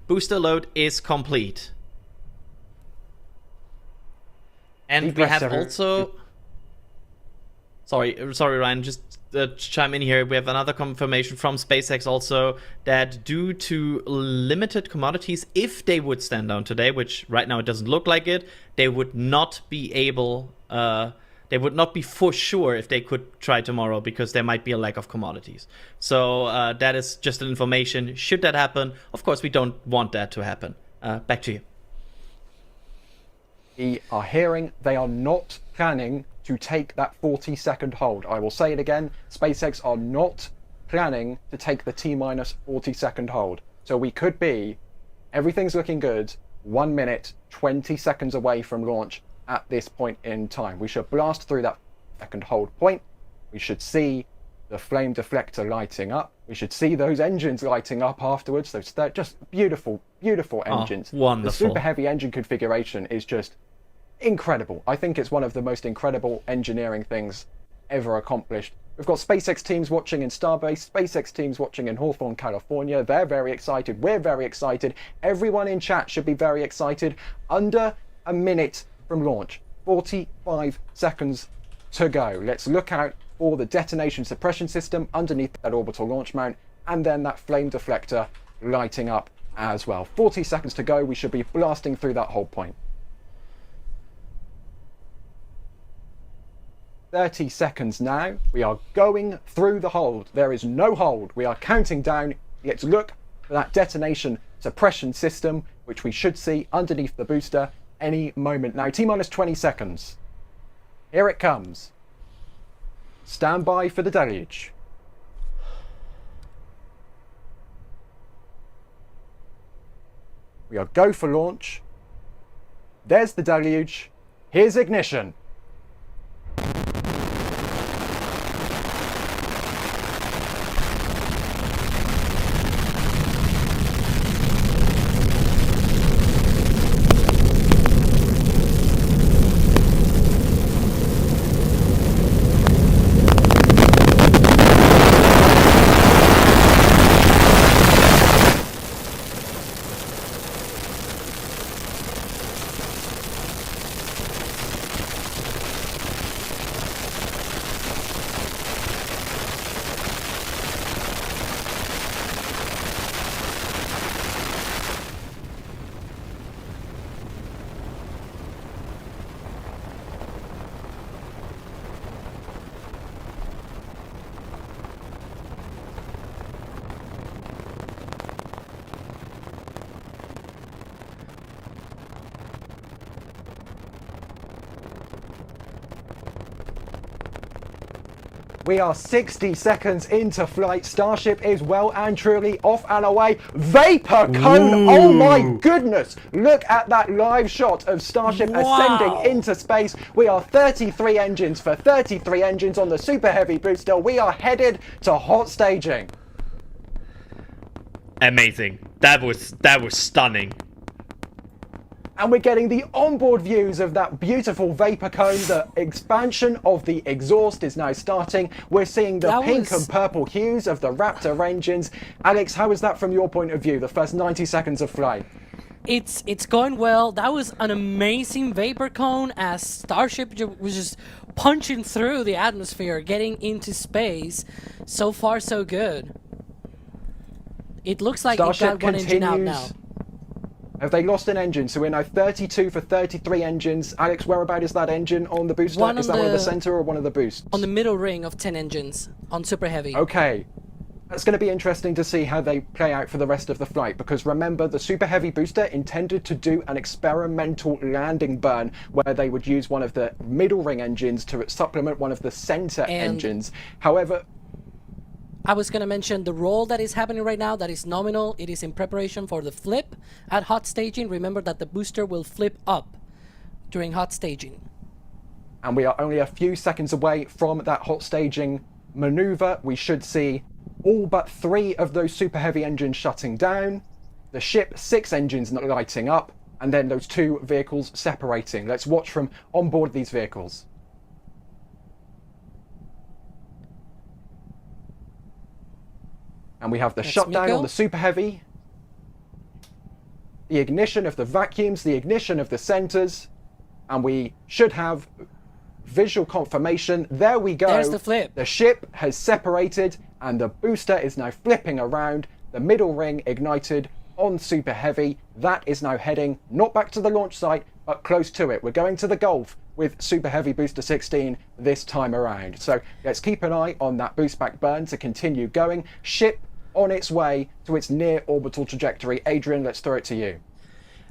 Booster load is complete. And we have also... Sorry, Ryan, just chime in here. We have another confirmation from SpaceX also that due to limited commodities, if they would stand down today, which right now it doesn't look like it, they would not be able... they would not be for sure if they could try tomorrow because there might be a lack of commodities. So that is just an information. Should that happen, of course, we don't want that to happen. Back to you. We are hearing they are not planning to take that 40-second hold. I will say it again, SpaceX are not planning to take the T-minus 40-second hold. So we could be, everything's looking good, 1 minute, 20 seconds away from launch at this point in time. We should blast through that second hold point. We should see the flame deflector lighting up. We should see those engines lighting up afterwards. They're just beautiful, beautiful engines. Wonderful. The super heavy engine configuration is just incredible. I think it's one of the most incredible engineering things ever accomplished. We've got SpaceX teams watching in Starbase, SpaceX teams watching in Hawthorne, California. They're very excited. We're very excited. Everyone in chat should be very excited. Under a minute from launch, 45 seconds to go. Let's look out for the detonation suppression system underneath that orbital launch mount, and then that flame deflector lighting up as well. 40 seconds to go. We should be blasting through that hold point. 30 seconds now. We are going through the hold. There is no hold. We are counting down. Let's look for that detonation suppression system, which we should see underneath the booster any moment now. T-minus 20 seconds. Here it comes. Stand by for the deluge. We are go for launch. There's the deluge. Here's ignition. We are 60 seconds into flight. Starship is well and truly off and away. Vapor cone! Ooh. Oh my goodness! Look at that live shot of Starship ascending into space. We are 33 engines for 33 engines on the Super Heavy booster. We are headed to hot staging. Amazing. That was stunning. And we're getting the onboard views of that beautiful vapor cone. The expansion of the exhaust is now starting. We're seeing the pink and purple hues of the Raptor engines. Alex, how is that from your point of view, the first 90 seconds of flight? It's going well. That was an amazing vapor cone as Starship was just punching through the atmosphere, getting into space. So far, so good. It looks like Starship it got one engine out now. Have they lost an engine? So we're now 32 for 33 engines. Alex, whereabout is that engine on the booster? Is that one of the center or one of the boosts? On the middle ring of 10 engines on Super Heavy. Okay. That's going to be interesting to see how they play out for the rest of the flight, because remember, the Super Heavy booster intended to do an experimental landing burn where they would use one of the middle ring engines to supplement one of the center engines. However, I was going to mention the roll that is happening right now, that is nominal. It is in preparation for the flip at hot staging. Remember that the booster will flip up during hot staging. And we are only a few seconds away from that hot staging maneuver. We should see all but 3 of those Super Heavy engines shutting down, the ship 6 engines lighting up, and then those 2 vehicles separating. Let's watch from on board these vehicles. And we have the shutdown on the Super Heavy. the ignition of the vacuums, the ignition of the centers, and we should have visual confirmation. There we go. There's the flip. The ship has separated and the booster is now flipping around. The middle ring ignited on Super Heavy. That is now heading not back to the launch site, but close to it. We're going to the Gulf with Super Heavy Booster 16 this time around. So let's keep an eye on that boost back burn to continue going. Ship on its way to its near orbital trajectory. Adrian, let's throw it to you.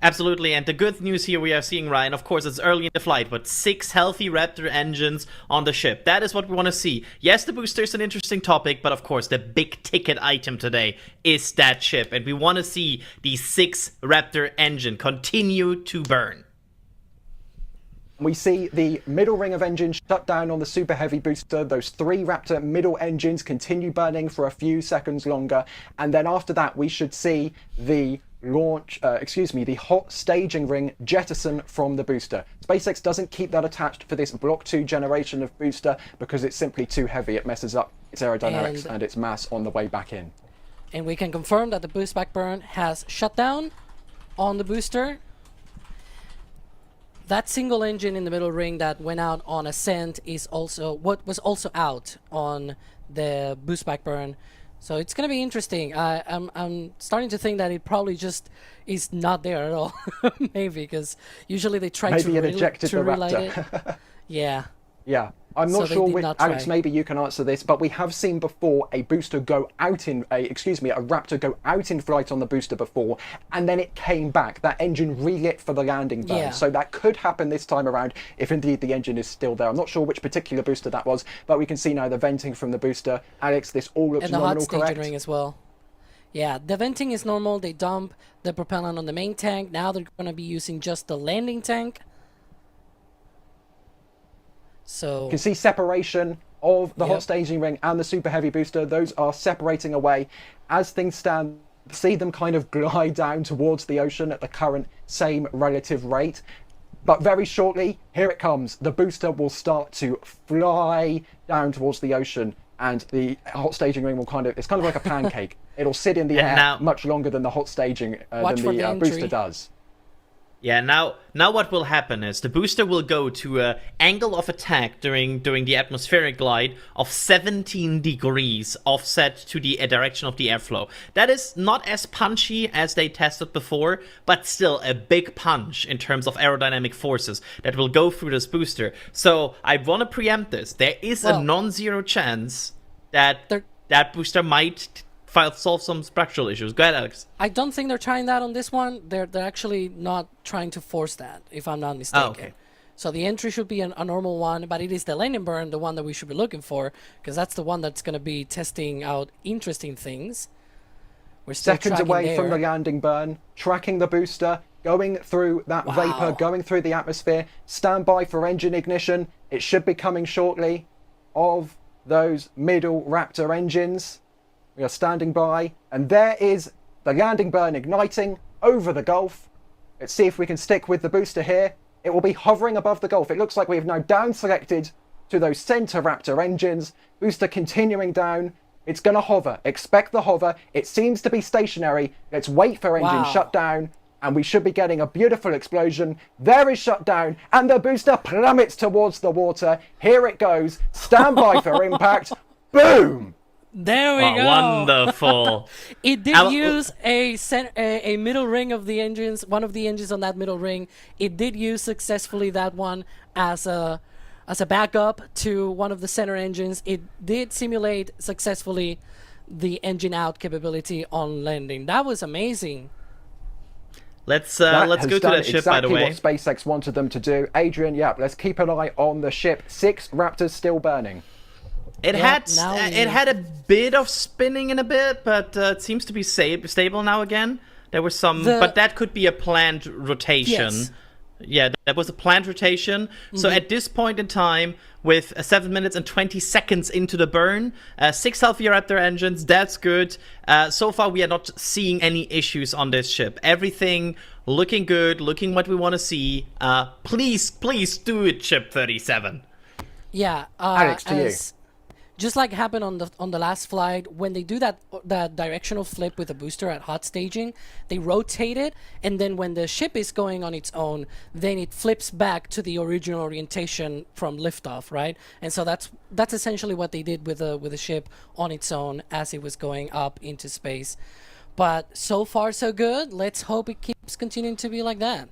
Absolutely, and the good news here we are seeing, Ryan, of course, it's early in the flight, but 6 healthy Raptor engines on the ship. That is what we want to see. Yes, the booster is an interesting topic, but of course, the big ticket item today is that ship, and we want to see the 6 Raptor engine continue to burn. We see the middle ring of engines shut down on the Super Heavy booster. Those 3 Raptor middle engines continue burning for a few seconds longer, and then after that, we should see the the hot staging ring jettison from the booster. SpaceX doesn't keep that attached for this Block 2 generation of booster because it's simply too heavy. It messes up its aerodynamics and its mass on the way back in. And we can confirm that the boost back burn has shut down on the booster. That single engine in the middle ring that went out on ascent is also what was also out on the boost back burn. So it's gonna be interesting. I'm starting to think that it probably just is not there at all. Maybe because usually they try maybe it ejected the relight Raptor. it. Yeah. Yeah. I'm not sure with Alex, maybe you can answer this, but we have seen before a booster go out in a Raptor go out in flight on the booster before, and then it came back. That engine relit for the landing burn. Yeah. So that could happen this time around if indeed the engine is still there. I'm not sure which particular booster that was, but we can see now the venting from the booster. Alex, this all looks nominal, correct? And the hot staging ring as well. Yeah, the venting is normal. They dump the propellant on the main tank. Now they're going to be using just the landing tank. So you can see separation of the hot staging ring and the Super Heavy booster. Those are separating away. As things stand, see them kind of glide down towards the ocean at the current same relative rate. But very shortly, here it comes. The booster will start to fly down towards the ocean, and the hot staging ring will it's kind of like a pancake. It'll sit in the air much longer than the hot staging, than the booster does. Yeah, now what will happen is the booster will go to an angle of attack during the atmospheric glide of 17 degrees offset to the direction of the airflow. That is not as punchy as they tested before, but still a big punch in terms of aerodynamic forces that will go through this booster. So I want to preempt this. There is a non-zero chance that that booster might solve some structural issues. Go ahead, Alex. I don't think they're trying that on this one. They're actually not trying to force that, if I'm not mistaken. Oh, okay. So the entry should be a normal one, but it is the landing burn, the one that we should be looking for, because that's the one that's going to be testing out interesting things. We're still seconds away from the landing burn, tracking the booster, going through that vapor, going through the atmosphere. Stand by for engine ignition. It should be coming shortly of those middle Raptor engines. We are standing by, and there is the landing burn igniting over the Gulf. Let's see if we can stick with the booster here. It will be hovering above the Gulf. It looks like we have now down selected to those center Raptor engines. Booster continuing down. It's going to hover. Expect the hover. It seems to be stationary. Let's wait for engine shutdown, and we should be getting a beautiful explosion. There is shutdown, and the booster plummets towards the water. Here it goes. Stand by for impact. Boom! There we go. Wonderful. It did use a middle ring of the engines, one of the engines on that middle ring. It did use successfully that one as a backup to one of the center engines. It did simulate successfully the engine out capability on landing. That was amazing. Let's go to that ship, by the way. Exactly what SpaceX wanted them to do. Adrian, let's keep an eye on the ship. 6 Raptors still burning. It had a bit of spinning in a bit, but it seems to be stable now again. There was some, but that could be a planned rotation. Yes. Yeah, that was a planned rotation. So at this point in time, with 7 minutes and 20 seconds into the burn, 6 healthy Raptor engines, that's good. So far, we are not seeing any issues on this ship. Everything looking good, looking what we want to see. Please do it, Ship 37. Yeah. Alex, to you. just like happened on the last flight, when they do that directional flip with the booster at hot staging, they rotate it, and then when the ship is going on its own, then it flips back to the original orientation from liftoff, right? And so that's essentially what they did with the ship on its own as it was going up into space. But so far so good. Let's hope it keeps continuing to be like that.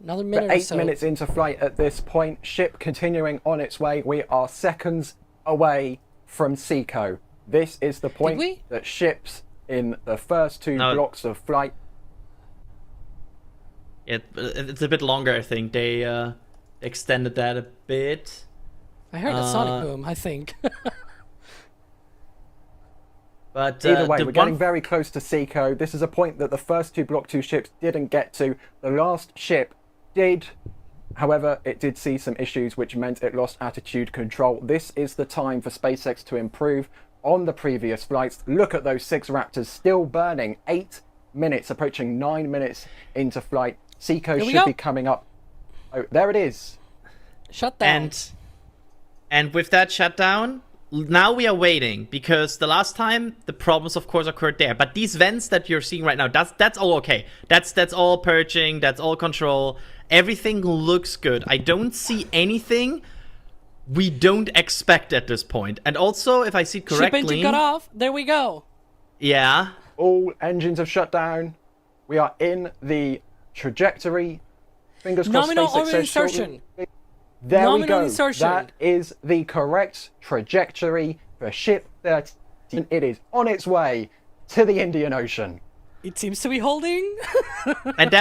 Another minute or so. 8 minutes into flight at this point, ship continuing on its way. We are seconds away from Seco. This is the point that ships in the first two blocks of flight. It's a bit longer, I think. They extended that a bit. I heard a sonic boom, I think. But either way, we're getting very close to Seco. This is a point that the first two Block 2 ships didn't get to. The last ship did. However, it did see some issues which meant it lost attitude control. This is the time for SpaceX to improve on the previous flights. Look at those 6 Raptors still burning. 8 minutes, approaching 9 minutes into flight. Seco should be coming up. Oh, there it is. Shutdown. And with that shutdown, now we are waiting, because the last time the problems of course occurred there, but these vents that you're seeing right now, that's all okay. That's all purging, that's all control. Everything looks good. I don't see anything we don't expect at this point. And also, if I see correctly, ship engine cut off. There we go. Yeah. All engines have shut down. We are in the trajectory. Fingers crossed. Nominal orbit insertion. There we go. That is the correct trajectory for Ship 13. It is on its way to the Indian Ocean. It seems to be holding. And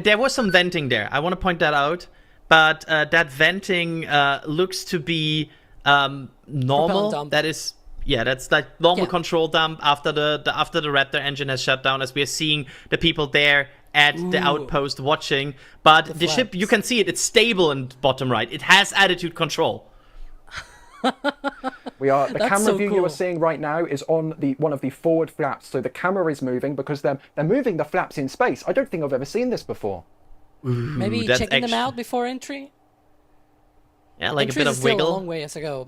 there was some venting there. I want to point that out. But that venting looks to be normal. That is, that's like normal control dump after the Raptor engine has shut down, as we are seeing the people there at the outpost watching. But the ship, you can see it, it's stable in bottom right. It has attitude control. The camera view you are seeing right now is on one of the forward flaps. So the camera is moving because they're moving the flaps in space. I don't think I've ever seen this before. Maybe checking them out before entry? Yeah, like entry a bit of wiggle. Still a long way to go,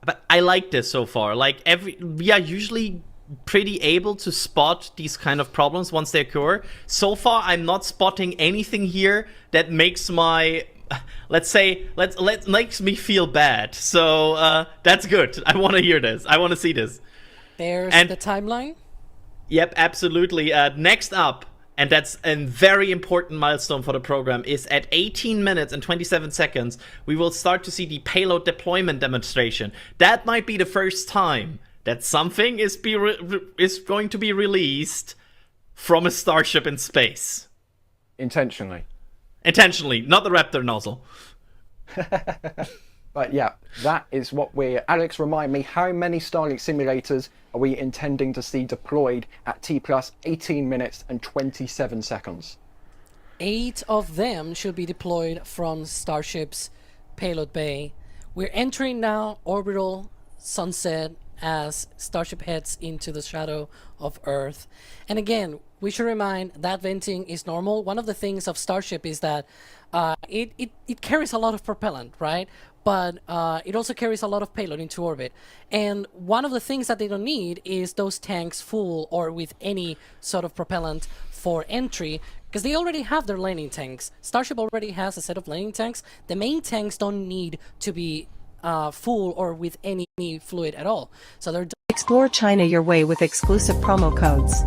But I like this so far. Like we are usually pretty able to spot these kind of problems once they occur. So far, I'm not spotting anything here that makes my, makes me feel bad. So that's good. I want to hear this. I want to see this. There's the timeline. Yep, absolutely. Next up, and that's a very important milestone for the program, is at 18 minutes and 27 seconds, we will start to see the payload deployment demonstration. That might be the first time that something is going to be released from a Starship in space. Intentionally. Intentionally, not the Raptor nozzle. But yeah, that is what Alex, remind me, how many Starlink simulators are we intending to see deployed at T plus 18 minutes and 27 seconds? 8 of them should be deployed from Starship's payload bay. We're entering now orbital sunset as Starship heads into the shadow of Earth. And again, we should remind that venting is normal. One of the things of Starship is that it carries a lot of propellant, right? But it also carries a lot of payload into orbit. And one of the things that they don't need is those tanks full or with any sort of propellant for entry, because they already have their landing tanks. Starship already has a set of landing tanks. The main tanks don't need to be full or with any fluid at all. So they're Explore China your way with exclusive promo codes.